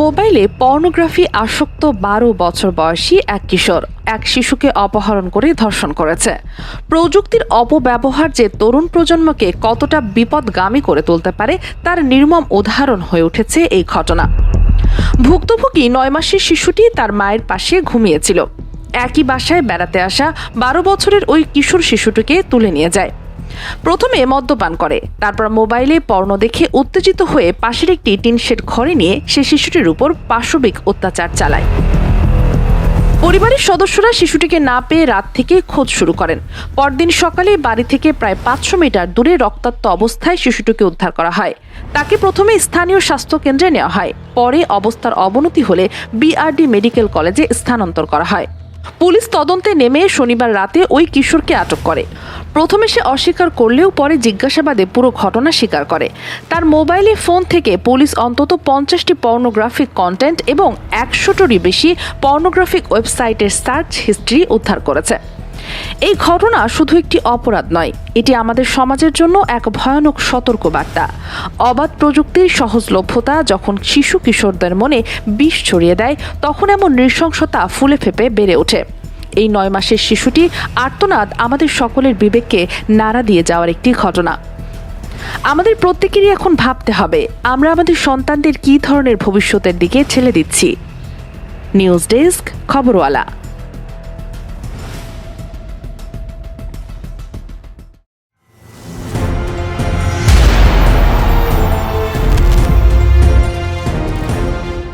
মোবাইলে পর্নোগ্রাফি আসক্ত ১২ বছর বয়সী এক কিশোর এক শিশুকে অপহরণ করে ধর্ষণ করেছে। প্রযুক্তির অপব্যবহার যে তরুণ প্রজন্মকে কতটা বিপদগামী করে তুলতে পারে তার নির্মম উদাহরণ হয়ে উঠেছে এই ঘটনা। ভুক্তভোগী ৯ মাসের শিশুটি তার মায়ের পাশে ঘুমিয়েছিল। একই বাসায় বেড়াতে আসা ১২ বছরের ওই কিশোর শিশুটিকে তুলে নিয়ে যায়। প্রথমে মদ্যপান করে, তারপর মোবাইলে পর্ন দেখে উত্তেজিত হয়ে পাশের একটি টিনশেড ঘরে নিয়ে সে শিশুটির উপর পাশবিক অত্যাচার চালায়। পরিবারের সদস্যরা শিশুটিকে না পেয়ে রাত থেকে খোঁজ শুরু করেন। পরদিন সকালে বাড়ি থেকে প্রায় ৫০০ মিটার দূরে রক্তাক্ত অবস্থায় শিশুটিকে উদ্ধার করা হয়। তাকে প্রথমে স্থানীয় স্বাস্থ্য কেন্দ্রে নেওয়া হয়, পরে অবস্থার অবনতি হলে বিআরডি মেডিকেল কলেজে স্থানান্তর করা হয়। পুলিশ তদন্তে নেমে শনিবার রাতে ওই কিশোরকে আটক করে। প্রথমে সে অস্বীকার করলেও পরে জিজ্ঞাসাবাদে পুরো ঘটনা স্বীকার করে। তার মোবাইলে ফোন থেকে পুলিশ অন্তত ৫০টি পর্নোগ্রাফিক কন্টেন্ট এবং ১০০টিরও বেশি পর্নোগ্রাফিক ওয়েবসাইটের সার্চ হিস্ট্রি উদ্ধার করেছে। এই ঘটনা শুধু একটি অপরাধ নয়, এটি আমাদের সমাজের জন্য এক ভয়ানক সতর্কবার্তা। অবাধ প্রযুক্তির সহজলভ্যতা যখন শিশু কিশোরদের মনে বিষ ছড়িয়ে দেয়, তখন এমন নৃশংসতা ফুলে ফেঁপে বেড়ে ওঠে। এই ৯ মাসের শিশুটি আর্তনাদ আমাদের সকলের বিবেককে নাড়া দিয়ে যাওয়ার একটি ঘটনা। আমাদের প্রত্যেকেরই এখন ভাবতে হবে, আমরা আমাদের সন্তানদের কী ধরনের ভবিষ্যতের দিকে ঠেলে দিচ্ছি। News desk, খবরওয়ালা।